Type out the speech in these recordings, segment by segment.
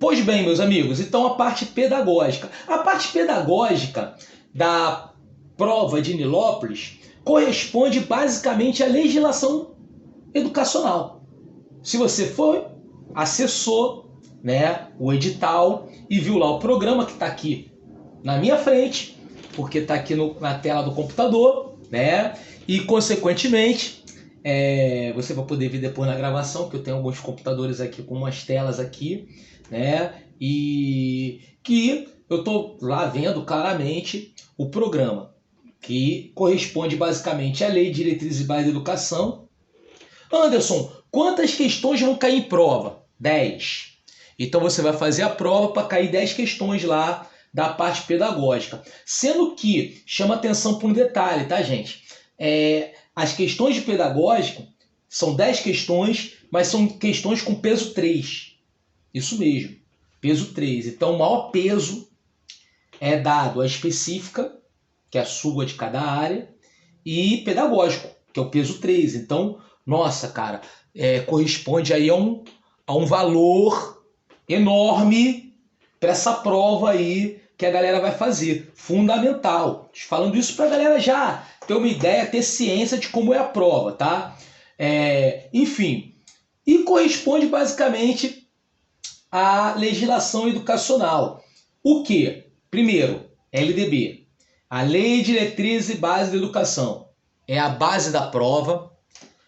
Pois bem, meus amigos, então a parte pedagógica. A parte pedagógica da prova de Nilópolis corresponde basicamente à legislação educacional. Se você for, acessou, né, o edital e viu lá o programa que está aqui na minha frente, porque está aqui na tela do computador, né, e consequentemente você vai poder ver depois na gravação, que eu tenho alguns computadores aqui com umas telas aqui, né, e que eu estou lá vendo claramente o programa, que corresponde basicamente à Lei de Diretrizes e Bases da Educação. Anderson, quantas questões vão cair em prova? 10. Então você vai fazer a prova para cair 10 questões lá da parte pedagógica. Sendo que, chama atenção para um detalhe, tá, gente? As questões de pedagógico são 10 questões, mas são questões com peso 3. Isso mesmo, peso 3. Então o maior peso é dado à específica, que é a sua de cada área, e pedagógico, que é o peso 3. Então, nossa, cara, corresponde aí a um valor enorme para essa prova aí que a galera vai fazer. Fundamental. Falando isso para a galera já ter uma ideia, ter ciência de como é a prova, tá? Enfim, e corresponde basicamente à legislação educacional. O que? Primeiro, LDB. A Lei de Diretrizes e Bases da Educação. É a base da prova.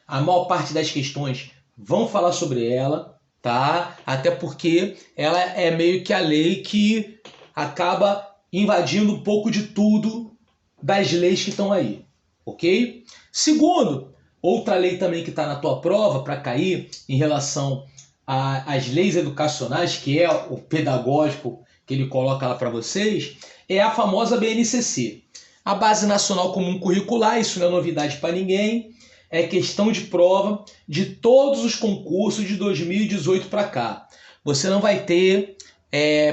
A maior parte das questões vão falar sobre ela, tá? Até porque ela é meio que a lei que acaba invadindo um pouco de tudo das leis que estão aí, ok? Segundo, outra lei também que está na tua prova para cair em relação às leis educacionais, que é o pedagógico que ele coloca lá para vocês, é a famosa BNCC. A Base Nacional Comum Curricular, isso não é novidade para ninguém, é questão de prova de todos os concursos de 2018 para cá. Você não vai ter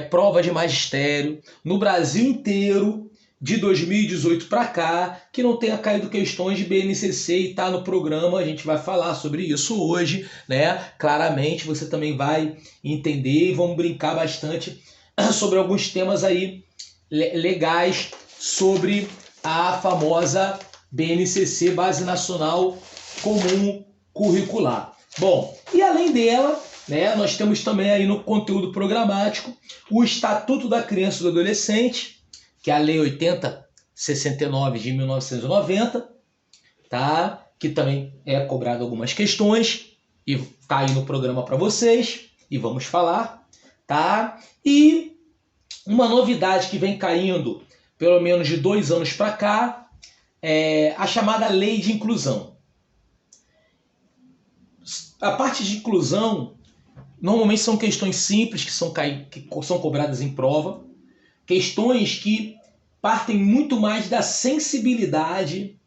prova de magistério no Brasil inteiro de 2018 para cá que não tenha caído questões de BNCC e está no programa. A gente vai falar sobre isso hoje, né? Claramente você também vai entender e vamos brincar bastante sobre alguns temas aí legais sobre a famosa BNCC, Base Nacional Comum Curricular. Bom, e além dela, né, nós temos também aí no conteúdo programático o Estatuto da Criança e do Adolescente, que é a Lei 8069 de 1990, tá? Que também é cobrado algumas questões e tá aí no programa para vocês e vamos falar, tá? E uma novidade que vem caindo pelo menos de 2 anos para cá é a chamada Lei de Inclusão. A parte de inclusão normalmente são questões simples que são cobradas em prova, questões que partem muito mais da sensibilidade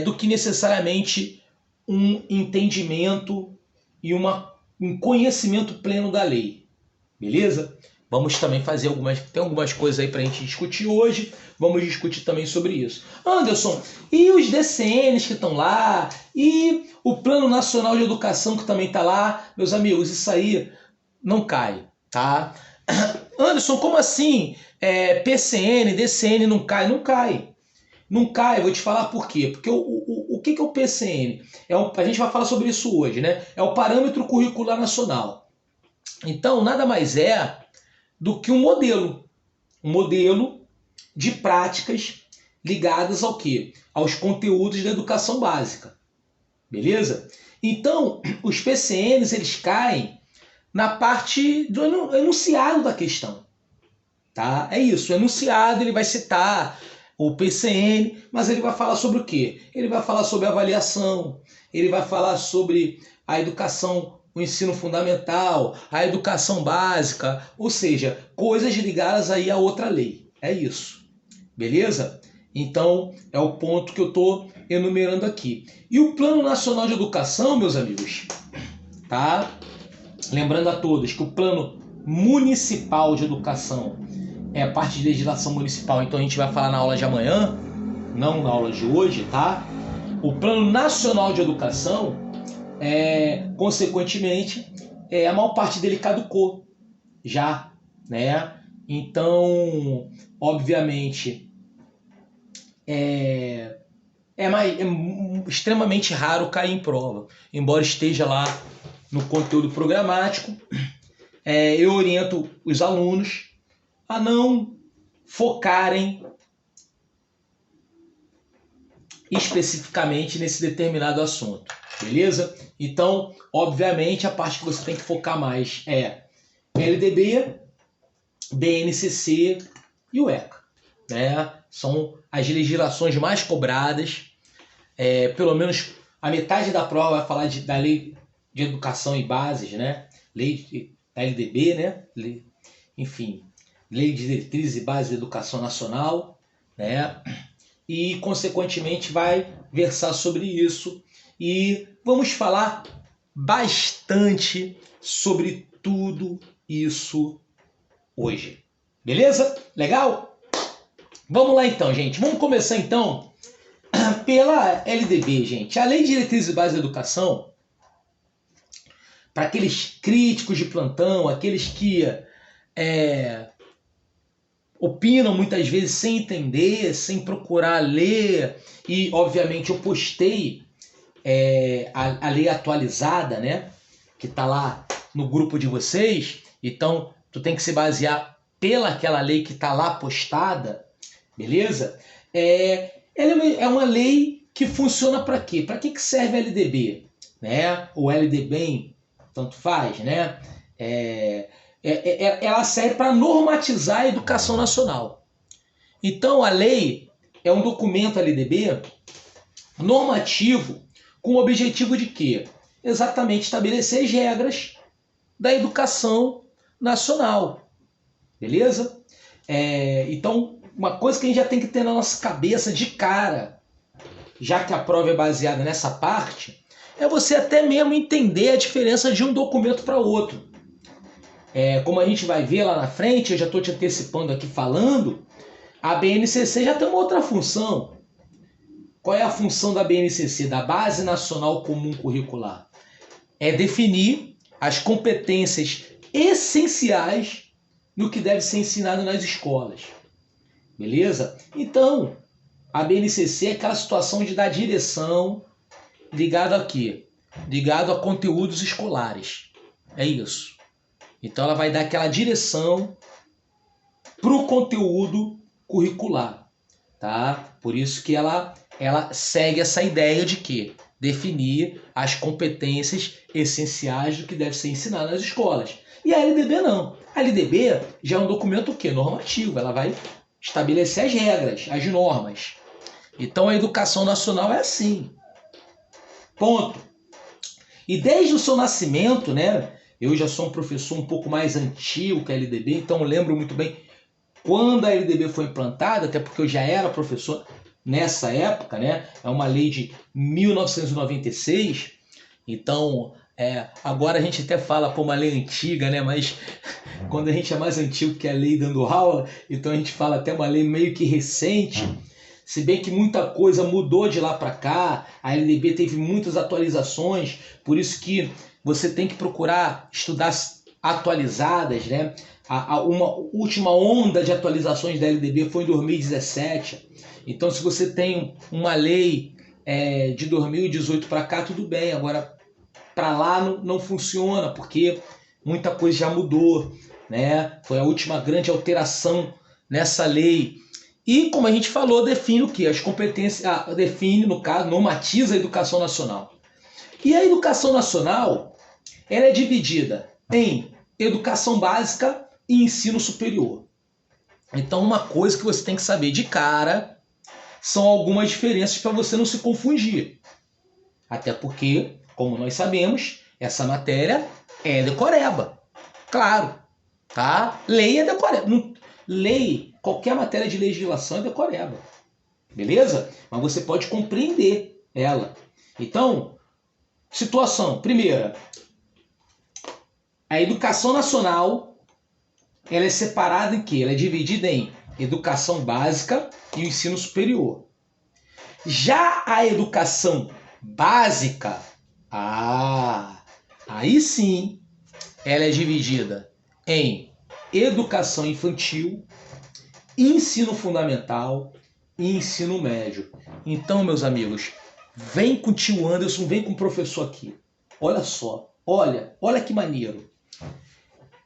do que necessariamente um entendimento e um conhecimento pleno da lei. Beleza? Vamos também fazer tem algumas coisas aí para a gente discutir hoje. Vamos discutir também sobre isso. Anderson, e os DCNs que estão lá? E o Plano Nacional de Educação que também está lá? Meus amigos, isso aí não cai, tá? Anderson, como assim? PCN, DCN não cai? Não cai. Não cai, eu vou te falar por quê. Porque o que é o PCN? A gente vai falar sobre isso hoje, né? É o Parâmetro Curricular Nacional. Então, nada mais é do que um modelo de práticas ligadas ao quê? Aos conteúdos da educação básica. Beleza? Então, os PCNs, eles caem na parte do enunciado da questão. Tá? É isso, o enunciado ele vai citar o PCN, mas ele vai falar sobre o quê? Ele vai falar sobre avaliação, ele vai falar sobre a educação, o ensino fundamental, a educação básica, ou seja, coisas ligadas aí a outra lei. É isso. Beleza? Então, é o ponto que eu estou enumerando aqui. E o Plano Nacional de Educação, meus amigos, tá? Lembrando a todos que o Plano Municipal de Educação é a parte de legislação municipal, então a gente vai falar na aula de amanhã, não na aula de hoje, tá? O Plano Nacional de Educação consequentemente, a maior parte dele caducou. já, né? Então, obviamente, é extremamente raro cair em prova, embora esteja lá no conteúdo programático. Eu oriento os alunos a não focarem especificamente nesse determinado assunto, beleza? Então, obviamente, a parte que você tem que focar mais é LDB, BNCC e o ECA, né? São as legislações mais cobradas. Pelo menos a metade da prova vai falar da Lei de Educação e Bases, né? Lei da LDB, né? Enfim, Lei de Diretrizes e Bases da Educação Nacional, né? E, consequentemente, vai versar sobre isso. E vamos falar bastante sobre tudo isso hoje. Beleza? Legal? Vamos lá então, gente. Vamos começar então pela LDB, gente. A Lei de Diretrizes e Bases da Educação, para aqueles críticos de plantão, aqueles que opinam muitas vezes sem entender, sem procurar ler, e obviamente eu postei a lei atualizada, né, que está lá no grupo de vocês, então tu tem que se basear pelaquela lei que está lá postada, beleza? Ela é uma lei que funciona para quê? Para que serve a LDB? Né? O LDB, tanto faz, né? Ela serve para normatizar a educação nacional. Então, a lei é um documento LDB normativo com o objetivo de quê? Exatamente estabelecer as regras da educação nacional. Beleza? Então, uma coisa que a gente já tem que ter na nossa cabeça de cara, já que a prova é baseada nessa parte, é você até mesmo entender a diferença de um documento para outro. Como a gente vai ver lá na frente, eu já estou te antecipando aqui falando, a BNCC já tem uma outra função. Qual é a função da BNCC, da Base Nacional Comum Curricular? É definir as competências essenciais no que deve ser ensinado nas escolas. Beleza? Então, a BNCC é aquela situação de dar direção ligado a quê? Ligado a conteúdos escolares. É isso. Então ela vai dar aquela direção para o conteúdo curricular. Tá? Por isso que ela segue essa ideia de que definir as competências essenciais do que deve ser ensinado nas escolas. E a LDB não. A LDB já é um documento o quê? Normativo. Ela vai estabelecer as regras, as normas. Então a educação nacional é assim. Ponto. E desde o seu nascimento, né? Eu já sou um professor um pouco mais antigo que a LDB, então eu lembro muito bem quando a LDB foi implantada, até porque eu já era professor nessa época, né? É uma lei de 1996, então agora a gente até fala uma lei antiga, né? Mas quando a gente é mais antigo que a lei dando aula, então a gente fala até uma lei meio que recente. Se bem que muita coisa mudou de lá para cá, a LDB teve muitas atualizações, por isso que você tem que procurar estudar atualizadas, né? Uma última onda de atualizações da LDB foi em 2017. Então, se você tem uma lei de 2018 para cá, tudo bem. Agora, para lá não funciona, porque muita coisa já mudou, né? Foi a última grande alteração nessa lei. E, como a gente falou, define o quê? As competências, define, no caso, normatiza a educação nacional. E a educação nacional, ela é dividida em educação básica e ensino superior. Então, uma coisa que você tem que saber de cara são algumas diferenças para você não se confundir. Até porque, como nós sabemos, essa matéria é decoreba. Claro, tá? Lei é decoreba. Lei, qualquer matéria de legislação é decoreba. Beleza? Mas você pode compreender ela. Então, situação. Primeira, a educação nacional, ela é separada em quê? Ela é dividida em educação básica e o ensino superior. Já a educação básica, aí sim, ela é dividida em educação infantil, ensino fundamental e ensino médio. Então, meus amigos, vem com o tio Anderson, vem com o professor aqui. Olha só, olha que maneiro.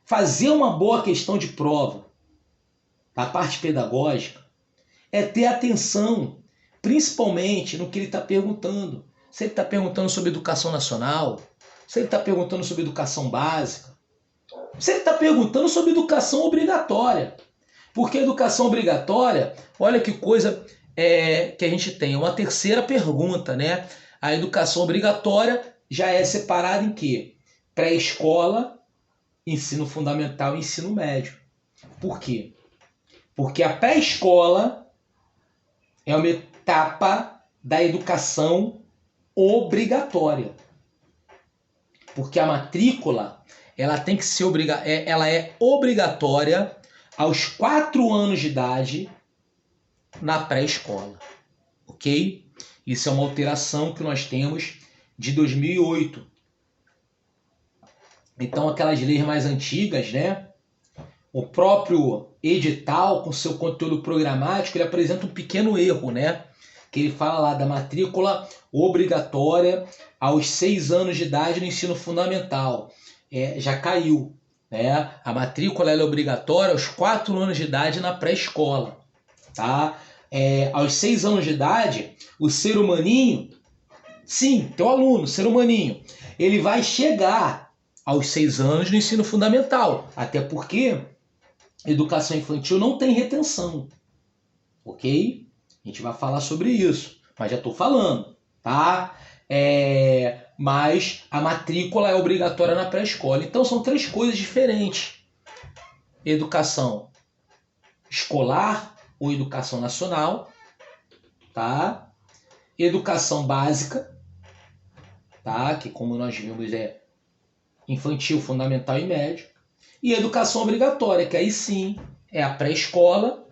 Fazer uma boa questão de prova da parte pedagógica é ter atenção, principalmente no que ele está perguntando. Se ele está perguntando sobre educação nacional, se ele está perguntando sobre educação básica, se ele está perguntando sobre educação obrigatória. Porque educação obrigatória, olha que coisa que a gente tem. Uma terceira pergunta, né? A educação obrigatória já é separada em quê? Pré-escola, ensino fundamental e ensino médio. Por quê? Porque a pré-escola é uma etapa da educação obrigatória. Porque a matrícula, ela tem que ser ela é obrigatória aos 4 anos de idade na pré-escola. Ok? Isso é uma alteração que nós temos de 2008. Então, aquelas leis mais antigas, né? O próprio edital, com seu conteúdo programático, ele apresenta um pequeno erro, né? Que ele fala lá da matrícula obrigatória aos 6 anos de idade no ensino fundamental. Já caiu, né? A matrícula ela é obrigatória aos 4 anos de idade na pré-escola, tá? Aos 6 anos de idade, o ser humaninho, sim, teu aluno, ser humaninho, ele vai chegar aos 6 anos no ensino fundamental, até porque educação infantil não tem retenção, ok? A gente vai falar sobre isso, mas já estou falando, tá? Mas a matrícula é obrigatória na pré-escola. Então são 3 coisas diferentes. Educação escolar ou educação nacional, tá? Educação básica, tá? Que como nós vimos é infantil, fundamental e médio. E educação obrigatória, que aí sim é a pré-escola,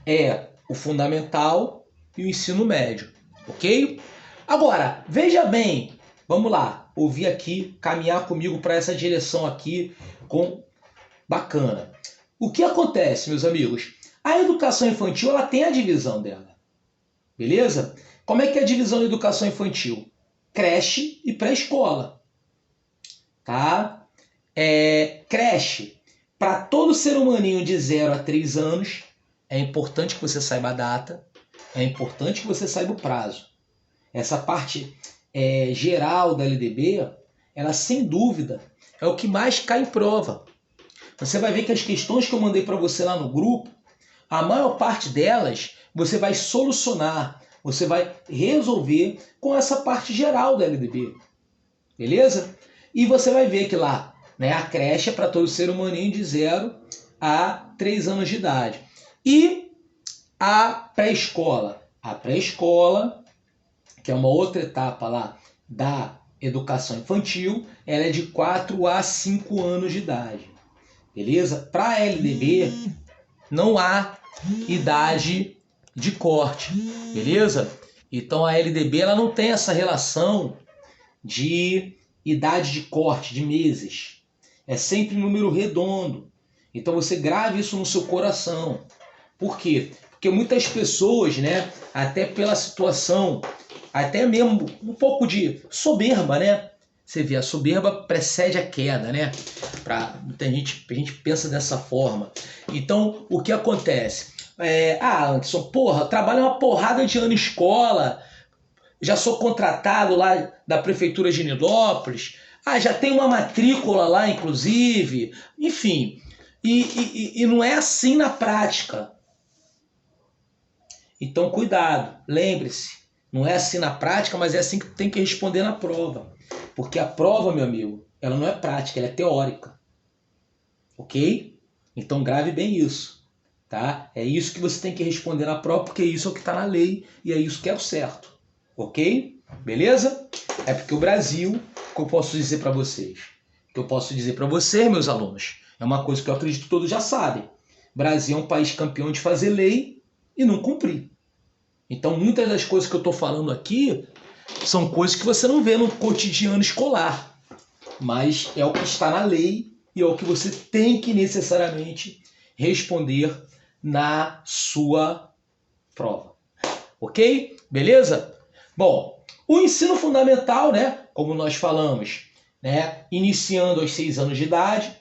é o fundamental e o ensino médio, ok? Agora, veja bem, vamos lá, ouvir aqui, caminhar comigo para essa direção aqui, bacana. O que acontece, meus amigos? A educação infantil, ela tem a divisão dela, beleza? Como é que é a divisão da educação infantil? Creche e pré-escola, tá? Creche, para todo ser humaninho de 0 a 3 anos, é importante que você saiba a data, é importante que você saiba o prazo. Essa parte geral da LDB, ela sem dúvida é o que mais cai em prova. Você vai ver que as questões que eu mandei para você lá no grupo, a maior parte delas você vai solucionar, você vai resolver com essa parte geral da LDB. Beleza? E você vai ver que lá, né, a creche é para todo ser humaninho de 0 a 3 anos de idade. E a pré-escola? A pré-escola, que é uma outra etapa lá da educação infantil, ela é de 4 a 5 anos de idade. Beleza? Para a LDB, não há idade de corte. Beleza? Então a LDB ela não tem essa relação de idade de corte, de meses. É sempre número redondo. Então você grave isso no seu coração. Por quê? Porque muitas pessoas, né, até pela situação, até mesmo um pouco de soberba, né? Você vê, a soberba precede a queda, né? A gente pensa dessa forma. Então, o que acontece? Anderson, porra, trabalho uma porrada de ano em escola, já sou contratado lá da Prefeitura de Nilópolis, já tem uma matrícula lá, inclusive, enfim. E não é assim na prática. Então, cuidado, lembre-se, não é assim na prática, mas é assim que tem que responder na prova. Porque a prova, meu amigo, ela não é prática, ela é teórica. Ok? Então grave bem isso. Tá? É isso que você tem que responder na prova, porque isso é o que está na lei e é isso que é o certo. Ok? Beleza? É porque o Brasil, o que eu posso dizer para vocês? O que eu posso dizer para vocês, meus alunos, é uma coisa que eu acredito que todos já sabem. O Brasil é um país campeão de fazer lei e não cumprir. Então, muitas das coisas que eu estou falando aqui são coisas que você não vê no cotidiano escolar, mas é o que está na lei e é o que você tem que necessariamente responder na sua prova. Ok? Beleza? Bom, o ensino fundamental, né, como nós falamos, né, iniciando aos 6 anos de idade,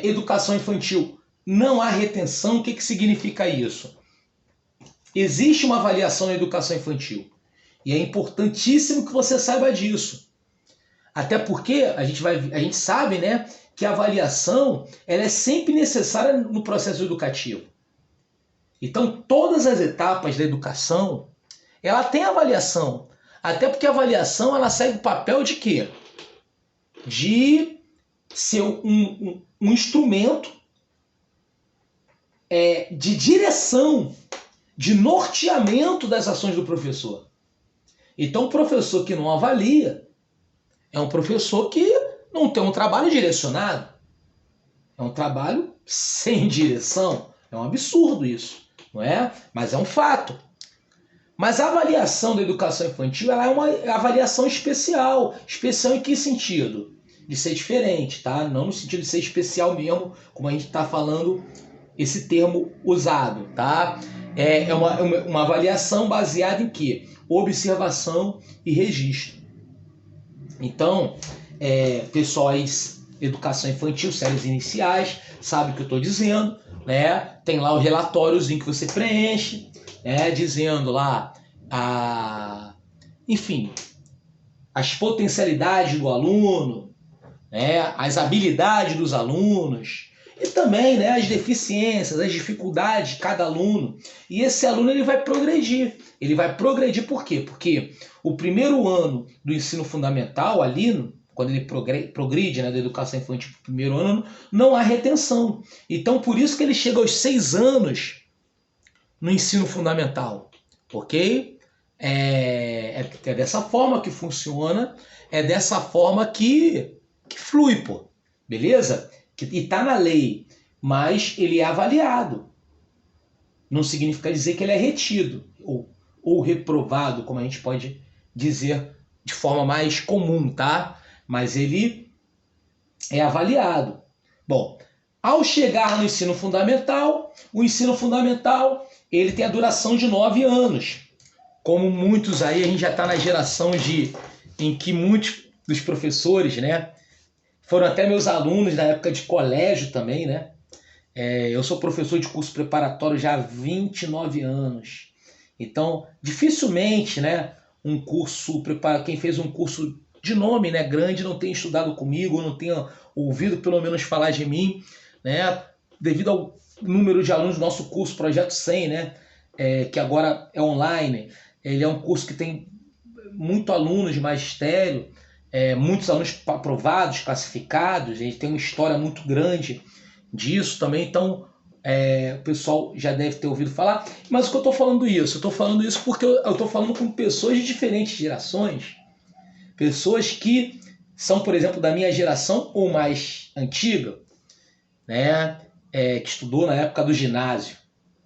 educação infantil, não há retenção. O que significa isso? Existe uma avaliação na educação infantil e é importantíssimo que você saiba disso. Até porque a gente sabe, né, que a avaliação ela é sempre necessária no processo educativo. Então, todas as etapas da educação, ela tem avaliação. Até porque a avaliação ela segue o papel de quê? De ser um instrumento de direção, de norteamento das ações do professor. Então, o professor que não avalia é um professor que não tem um trabalho direcionado. É um trabalho sem direção. É um absurdo isso, não é? Mas é um fato. Mas a avaliação da educação infantil ela é uma avaliação especial. Especial em que sentido? De ser diferente, tá? Não no sentido de ser especial mesmo, como a gente está falando esse termo usado, tá? É uma avaliação baseada em quê? Observação e registro. Então, pessoal aí, educação infantil, séries iniciais, sabe o que eu estou dizendo, né? Tem lá o relatóriozinho que você preenche, dizendo lá, enfim, as potencialidades do aluno, as habilidades dos alunos, e também, né, as deficiências, as dificuldades de cada aluno. E esse aluno ele vai progredir. Ele vai progredir por quê? Porque o primeiro ano do ensino fundamental, ali, quando ele progride, né, da educação infantil para o primeiro ano, não há retenção. Então, por isso que ele chega aos 6 anos no ensino fundamental. Ok? É dessa forma que funciona, é dessa forma que flui, pô. Beleza? E está na lei, mas ele é avaliado. Não significa dizer que ele é retido ou reprovado, como a gente pode dizer de forma mais comum, tá? Mas ele é avaliado. Bom, ao chegar no ensino fundamental, o ensino fundamental ele tem a duração de 9 anos. Como muitos aí, a gente já está na geração em que muitos dos professores, né, foram até meus alunos da época de colégio também, né? Eu sou professor de curso preparatório já há 29 anos. Então, dificilmente, né, quem fez um curso de nome, né, grande, não tem estudado comigo, não tenha ouvido pelo menos falar de mim, né? Devido ao número de alunos do nosso curso, Projeto 100, né, que agora é online. Ele é um curso que tem muitos alunos de magistério, muitos alunos aprovados, classificados. A gente tem uma história muito grande disso também. Então, o pessoal já deve ter ouvido falar. Mas o que eu estou falando isso? Eu estou falando isso porque eu estou falando com pessoas de diferentes gerações. Pessoas que são, por exemplo, da minha geração ou mais antiga, né? Que estudou na época do ginásio,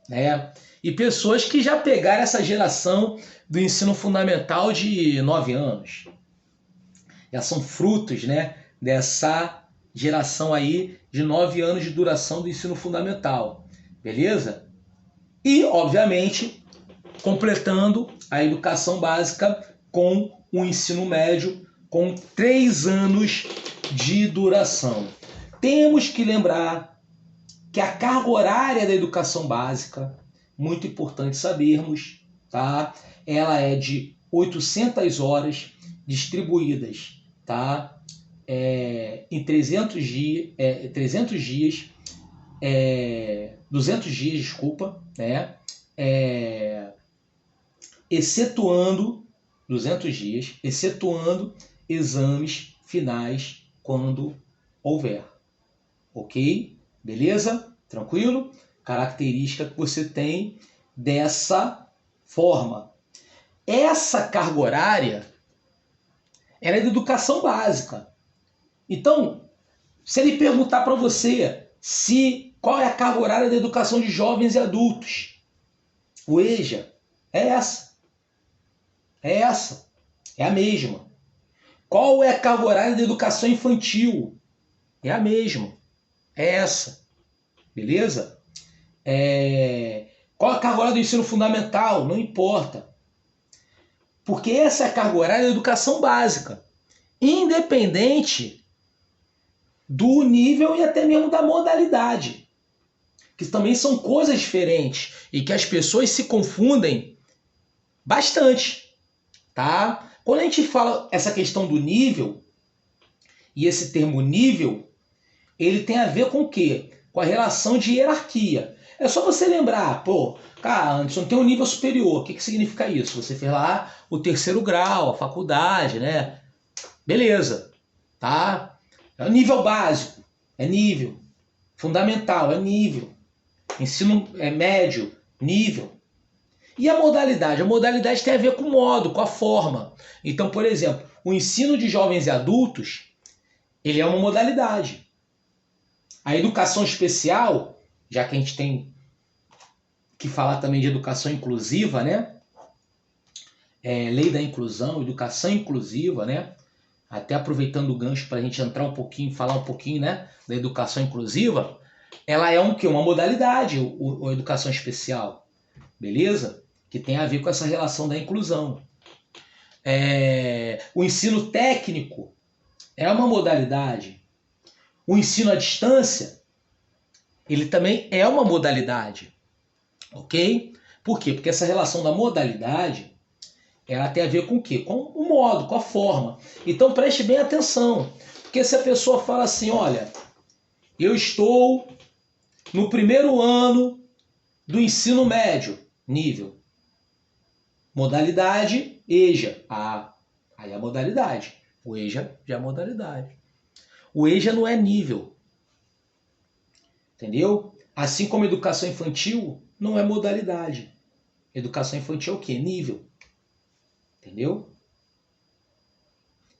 né? E pessoas que já pegaram essa geração do ensino fundamental de 9 anos. Já são frutos, né, dessa geração aí de 9 anos de duração do ensino fundamental. Beleza? E, obviamente, completando a educação básica com o ensino médio com 3 anos de duração. Temos que lembrar que a carga horária da educação básica, muito importante sabermos, tá? Ela é de 800 horas distribuídas, tá? Em 300 dias, 200 dias, desculpa, né? Excetuando 200 dias, excetuando exames finais quando houver. Ok? Beleza? Tranquilo? Característica que você tem dessa forma. Essa carga horária ela é de educação básica. Então, se ele perguntar para você qual é a carga horária da educação de jovens e adultos, o EJA é essa. É essa. É a mesma. Qual é a carga horária da educação infantil? É a mesma. É essa. Beleza? Qual a carga horária do ensino fundamental? Não importa. Porque essa é a carga horária da educação básica. Independente do nível e até mesmo da modalidade. Que também são coisas diferentes e que as pessoas se confundem bastante. Tá? Quando a gente fala essa questão do nível, e esse termo nível, ele tem a ver com o quê? Com a relação de hierarquia. É só você lembrar, pô, cara, Anderson, tem um nível superior. O que significa isso? Você fez lá o terceiro grau, a faculdade, né? Beleza, tá? É o nível básico, é nível. Fundamental, é nível. Ensino médio, nível. E a modalidade? A modalidade tem a ver com o modo, com a forma. Então, por exemplo, o ensino de jovens e adultos, ele é uma modalidade. A educação especial, já que a gente tem que falar também de educação inclusiva, né? Lei da inclusão, educação inclusiva, né? Até aproveitando o gancho para a gente entrar um pouquinho, falar um pouquinho, né, da educação inclusiva, ela é um quê? Uma modalidade, a educação especial, beleza? Que tem a ver com essa relação da inclusão. O ensino técnico é uma modalidade. O ensino à distância, ele também é uma modalidade, ok? Por quê? Porque essa relação da modalidade, ela tem a ver com o quê? Com o modo, com a forma. Então preste bem atenção, porque se a pessoa fala assim, olha, eu estou no primeiro ano do ensino médio, nível, modalidade, EJA. Aí é a modalidade. O EJA já é a modalidade. O EJA não é nível. Entendeu? Assim como educação infantil não é modalidade. Educação infantil é o quê? Nível. Entendeu?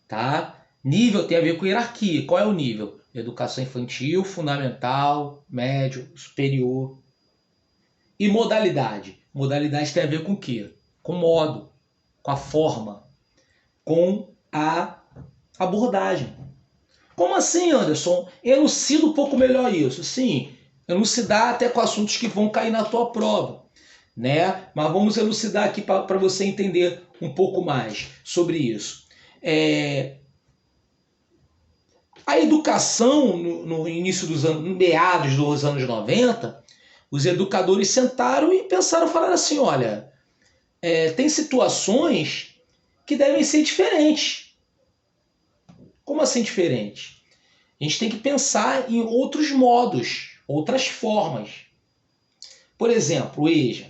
Tá? Nível tem a ver com hierarquia. Qual é o nível? Educação infantil, fundamental, médio, superior. E modalidade? Modalidade tem a ver com o quê? Com modo, com a forma, com a abordagem. Como assim, Anderson? Elucida um pouco melhor isso. Sim, elucidar até com assuntos que vão cair na tua prova, né? Mas vamos elucidar aqui para você entender um pouco mais sobre isso. A educação, no início dos anos, meados dos anos 90, os educadores sentaram e pensaram, falaram assim, olha, tem situações que devem ser diferentes. Como assim diferente? A gente tem que pensar em outros modos, outras formas. Por exemplo, o EJA,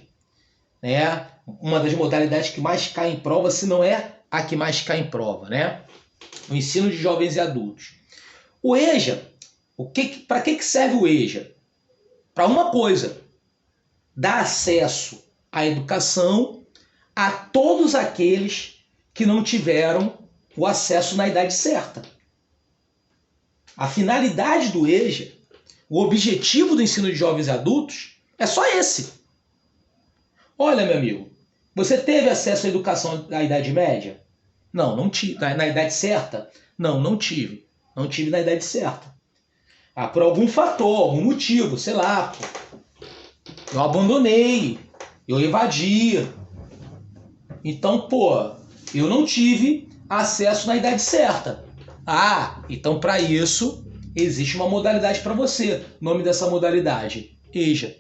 né? Uma das modalidades que mais cai em prova, se não é a que mais cai em prova, né? O ensino de jovens e adultos. O EJA, para que serve o EJA? Para uma coisa, dar acesso à educação a todos aqueles que não tiveram o acesso na idade certa. A finalidade do EJA, o objetivo do ensino de jovens e adultos, é só esse. Olha, meu amigo, você teve acesso à educação na idade média? Não, não tive. Na idade certa? Não, não tive. Não tive na idade certa. Por algum fator, algum motivo, sei lá. Pô, eu abandonei, eu evadi. Então, pô, eu não tive acesso na idade certa. Então para isso existe uma modalidade para você. O nome dessa modalidade? EJA.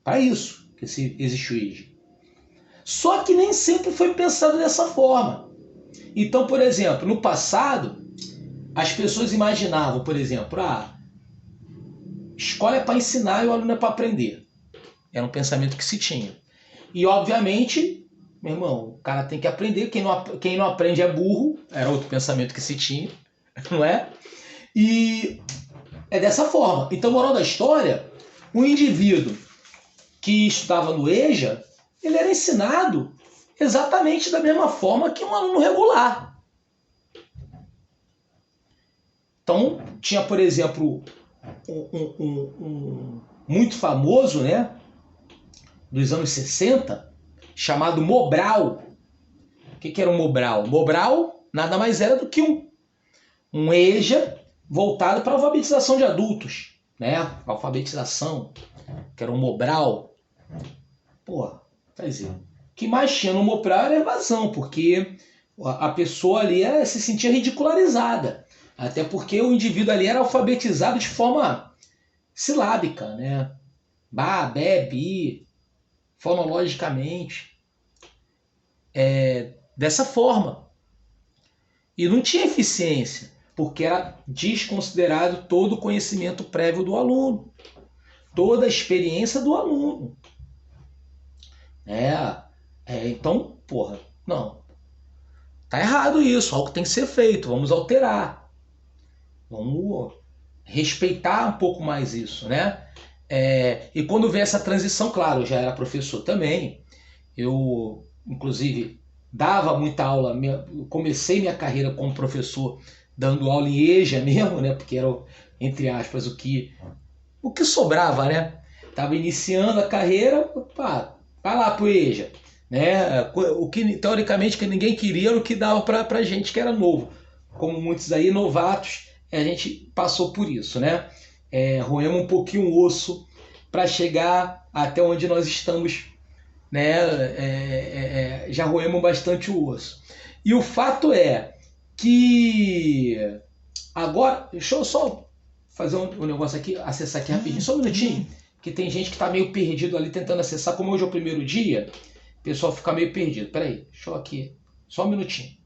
Para isso que existe o EJA. Só que nem sempre foi pensado dessa forma. Então, por exemplo, no passado, as pessoas imaginavam, por exemplo, escola é para ensinar e o aluno é para aprender. Era um pensamento que se tinha. E, obviamente, meu irmão, o cara tem que aprender. Quem não aprende é burro. Era outro pensamento que se tinha, não é? E é dessa forma. Então, moral da história, o indivíduo que estudava no EJA, ele era ensinado exatamente da mesma forma que um aluno regular. Então, tinha, por exemplo, um muito famoso, né, dos anos 60, chamado Mobral. O que era um Mobral? Mobral nada mais era do que um EJA voltado para a alfabetização de adultos, né? Alfabetização, que era o Mobral. Pô, quer dizer, o que mais tinha no Mobral era evasão, porque a pessoa ali se sentia ridicularizada. Até porque o indivíduo ali era alfabetizado de forma silábica, né? Ba, be, bi, fonologicamente. Dessa forma. E não tinha eficiência, porque era desconsiderado todo o conhecimento prévio do aluno, toda a experiência do aluno. Então, porra, não. Tá errado isso, algo tem que ser feito, vamos alterar. Vamos respeitar um pouco mais isso, né? E quando veio essa transição, claro, eu já era professor também, eu, inclusive, dava muita aula, eu comecei minha carreira como professor dando aula em EJA mesmo, né? Porque era, entre aspas, o que sobrava, né? Tava iniciando a carreira, pá, vai lá pro EJA, né? O que teoricamente que ninguém queria era o que dava pra gente que era novo. Como muitos aí novatos, a gente passou por isso, né? Roemos um pouquinho o osso para chegar até onde nós estamos, né? Já roemos bastante o osso. E o fato é que agora, deixa eu só fazer um negócio aqui, acessar aqui rapidinho, só um minutinho, que tem gente que está meio perdido ali tentando acessar, como hoje é o primeiro dia, o pessoal fica meio perdido. Peraí, deixa eu aqui, só um minutinho.